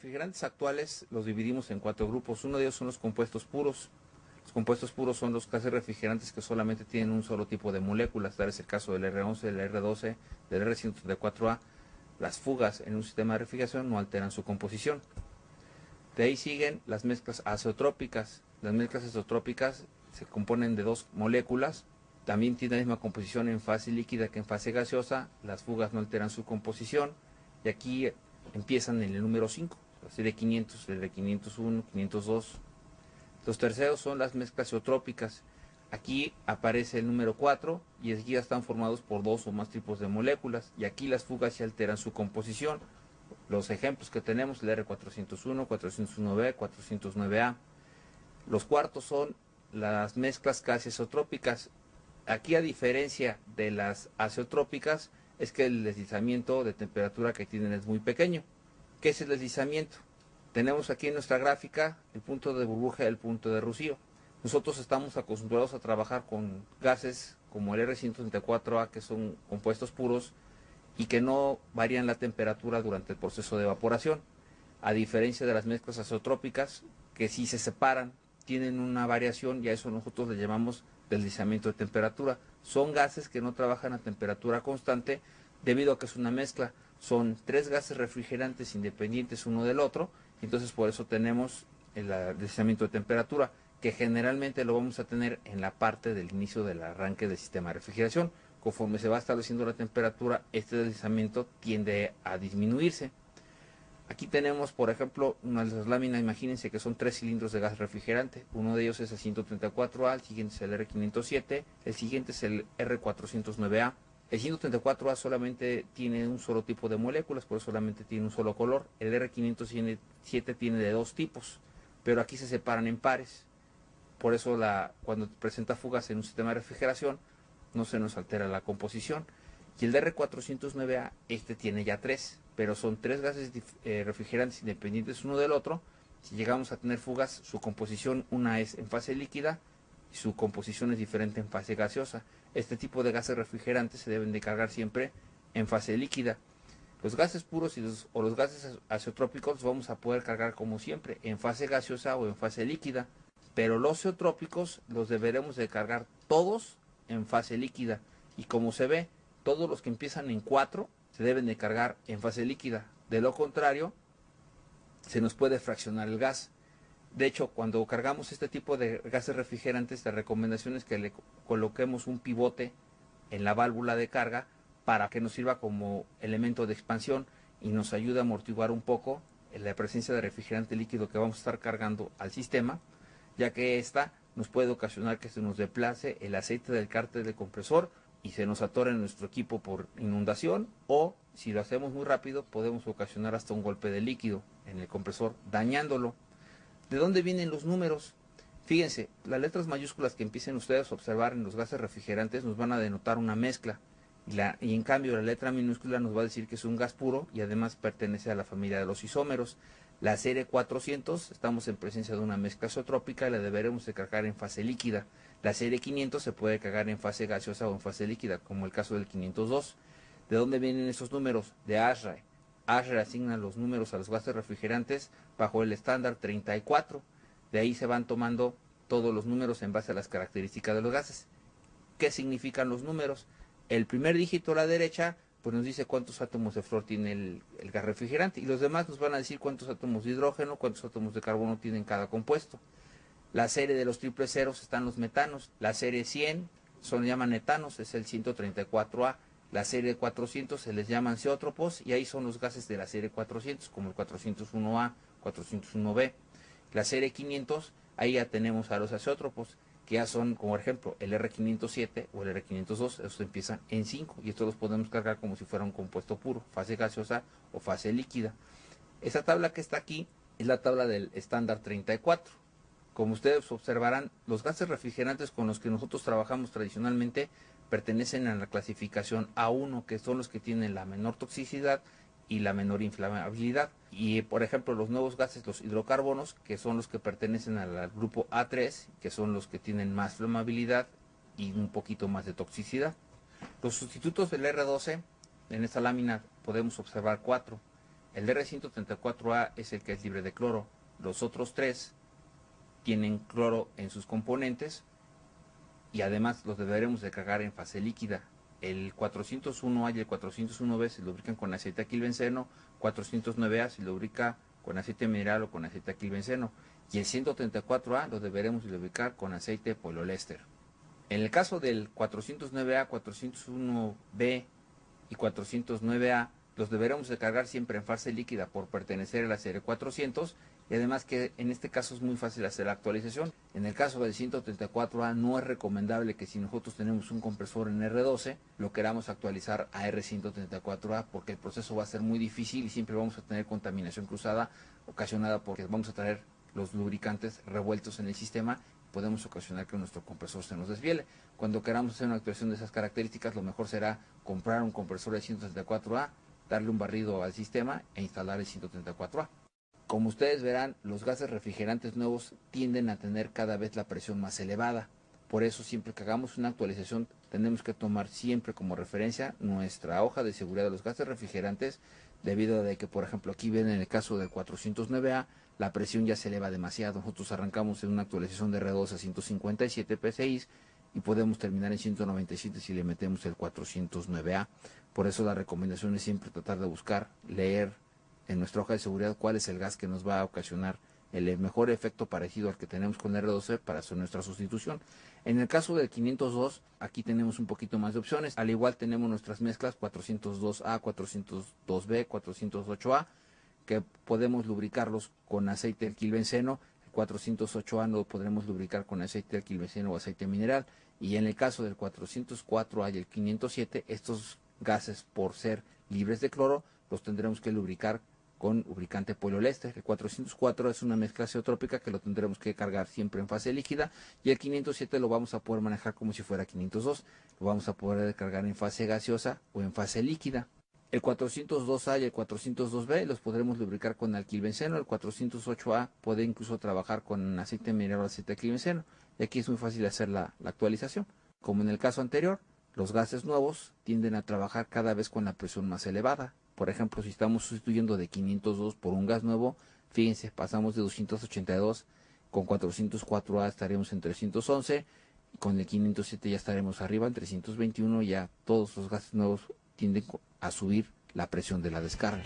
refrigerantes actuales los dividimos en 4 grupos. Uno de ellos son los compuestos puros. Los compuestos puros son los gases refrigerantes que solamente tienen un solo tipo de moléculas. Tal es el caso del R11, del R12, del R134A. Las fugas en un sistema de refrigeración no alteran su composición. De ahí siguen las mezclas azeotrópicas. Las mezclas azeotrópicas se componen de 2 moléculas. También tienen la misma composición en fase líquida que en fase gaseosa. Las fugas no alteran su composición. Y aquí empiezan en el número 5. La serie 500, el de 501, 502. Los terceros son las mezclas azeotrópicas. Aquí aparece el número 4 y aquí ya están formados por 2 o más tipos de moléculas. Y aquí las fugas se alteran su composición. Los ejemplos que tenemos, el R401, 401B, 409A. Los cuartos son las mezclas casi azeotrópicas. Aquí, a diferencia de las azeotrópicas, es que el deslizamiento de temperatura que tienen es muy pequeño. ¿Qué es el deslizamiento? Tenemos aquí en nuestra gráfica el punto de burbuja y el punto de rocío. Nosotros estamos acostumbrados a trabajar con gases como el R134A, que son compuestos puros y que no varían la temperatura durante el proceso de evaporación, a diferencia de las mezclas azeotrópicas, que sí se separan, tienen una variación y a eso nosotros le llamamos deslizamiento de temperatura. Son gases que no trabajan a temperatura constante debido a que es una mezcla. Son 3 gases refrigerantes independientes uno del otro, entonces por eso tenemos el deslizamiento de temperatura, que generalmente lo vamos a tener en la parte del inicio del arranque del sistema de refrigeración. Conforme se va estableciendo la temperatura, este deslizamiento tiende a disminuirse. Aquí tenemos, por ejemplo, una de las láminas. Imagínense que son 3 cilindros de gas refrigerante. Uno de ellos es el 134A, el siguiente es el R507, el siguiente es el R409A. El 134A solamente tiene un solo tipo de moléculas, por eso solamente tiene un solo color. El R507 tiene de 2 tipos, pero aquí se separan en pares. Por eso cuando presenta fugas en un sistema de refrigeración, no se nos altera la composición. Y el R409A, este tiene ya 3, pero son 3 gases refrigerantes independientes uno del otro. Si llegamos a tener fugas, su composición una es en fase líquida y su composición es diferente en fase gaseosa. Este tipo de gases refrigerantes se deben de cargar siempre en fase líquida. Los gases puros o los gases azeotrópicos los vamos a poder cargar como siempre en fase gaseosa o en fase líquida, pero los azeotrópicos los deberemos de cargar todos en fase líquida, y como se ve, todos los que empiezan en 4 se deben de cargar en fase líquida. De lo contrario, se nos puede fraccionar el gas. De hecho, cuando cargamos este tipo de gases refrigerantes, la recomendación es que le coloquemos un pivote en la válvula de carga para que nos sirva como elemento de expansión y nos ayude a amortiguar un poco la presencia de refrigerante líquido que vamos a estar cargando al sistema, ya que esta nos puede ocasionar que se nos desplace el aceite del cárter del compresor y se nos atore en nuestro equipo por inundación, o si lo hacemos muy rápido podemos ocasionar hasta un golpe de líquido en el compresor, dañándolo. ¿De dónde vienen los números? Fíjense, las letras mayúsculas que empiecen ustedes a observar en los gases refrigerantes nos van a denotar una mezcla, y en cambio la letra minúscula nos va a decir que es un gas puro y además pertenece a la familia de los isómeros. La serie 400, estamos en presencia de una mezcla azeotrópica y la deberemos de cargar en fase líquida. La serie 500 se puede cargar en fase gaseosa o en fase líquida, como el caso del 502. ¿De dónde vienen esos números? De ASHRAE. ASHRAE asigna los números a los gases refrigerantes bajo el estándar 34. De ahí se van tomando todos los números en base a las características de los gases. ¿Qué significan los números? El primer dígito a la derecha pues nos dice cuántos átomos de flúor tiene el gas refrigerante, y los demás nos van a decir cuántos átomos de hidrógeno, cuántos átomos de carbono tienen cada compuesto. La serie de los triple ceros están los metanos. La serie 100 se llaman etanos, es el 134A. La serie 400 se les llaman zeótropos, y ahí son los gases de la serie 400, como el 401A, 401B. La serie 500, ahí ya tenemos a los azeótropos, que ya son, como por ejemplo, el R507 o el R502, estos empiezan en 5, y estos los podemos cargar como si fuera un compuesto puro, fase gaseosa o fase líquida. Esta tabla que está aquí es la tabla del estándar 34. Como ustedes observarán, los gases refrigerantes con los que nosotros trabajamos tradicionalmente pertenecen a la clasificación A1, que son los que tienen la menor toxicidad y la menor inflamabilidad. Y por ejemplo, los nuevos gases, los hidrocarbonos, que son los que pertenecen al grupo A3, que son los que tienen más flamabilidad y un poquito más de toxicidad. Los sustitutos del R12, en esta lámina podemos observar 4. El R134A es el que es libre de cloro. Los otros tres tienen cloro en sus componentes y además los deberemos de cargar en fase líquida. El 401A y el 401B se lubrican con aceite aquilbenceno, 409A se lubrica con aceite mineral o con aceite aquilbenceno, y el 134A lo deberemos lubricar con aceite poliéster. En el caso del 409A, 401B y 409A, los deberemos de cargar siempre en fase líquida por pertenecer a la serie 400, y además que en este caso es muy fácil hacer la actualización. En el caso del 134A no es recomendable que si nosotros tenemos un compresor en R12 lo queramos actualizar a R134A, porque el proceso va a ser muy difícil y siempre vamos a tener contaminación cruzada ocasionada porque vamos a traer los lubricantes revueltos en el sistema. Podemos ocasionar que nuestro compresor se nos desviele. Cuando queramos hacer una actualización de esas características, lo mejor será comprar un compresor de 134A, darle un barrido al sistema e instalar el 134A. Como ustedes verán, los gases refrigerantes nuevos tienden a tener cada vez la presión más elevada. Por eso, siempre que hagamos una actualización, tenemos que tomar siempre como referencia nuestra hoja de seguridad de los gases refrigerantes, debido a que, por ejemplo, aquí ven en el caso del 409A, la presión ya se eleva demasiado. Nosotros arrancamos en una actualización de R2 a 157 PSI y podemos terminar en 197 si le metemos el 409A. Por eso la recomendación es siempre tratar de buscar, leer en nuestra hoja de seguridad cuál es el gas que nos va a ocasionar el mejor efecto parecido al que tenemos con R12 para hacer nuestra sustitución. En el caso del 502, aquí tenemos un poquito más de opciones. Al igual tenemos nuestras mezclas 402A, 402B, 408A, que podemos lubricarlos con aceite alquilbenceno. El 408A lo podremos lubricar con aceite alquilbenceno o aceite mineral. Y en el caso del 404A y el 507, estos gases, por ser libres de cloro, los tendremos que lubricar con lubricante poliéster. El 404 es una mezcla azeotrópica que lo tendremos que cargar siempre en fase líquida, y el 507 lo vamos a poder manejar como si fuera 502, lo vamos a poder cargar en fase gaseosa o en fase líquida. El 402A y el 402B los podremos lubricar con alquilbenceno. El 408A puede incluso trabajar con aceite mineral o aceite alquilbenceno, y aquí es muy fácil hacer la actualización. Como en el caso anterior, los gases nuevos tienden a trabajar cada vez con la presión más elevada. Por ejemplo, si estamos sustituyendo de 502 por un gas nuevo, fíjense, pasamos de 282, con 404A estaremos en 311, y con el 507 ya estaremos arriba en 321, ya todos los gases nuevos tienden a subir la presión de la descarga.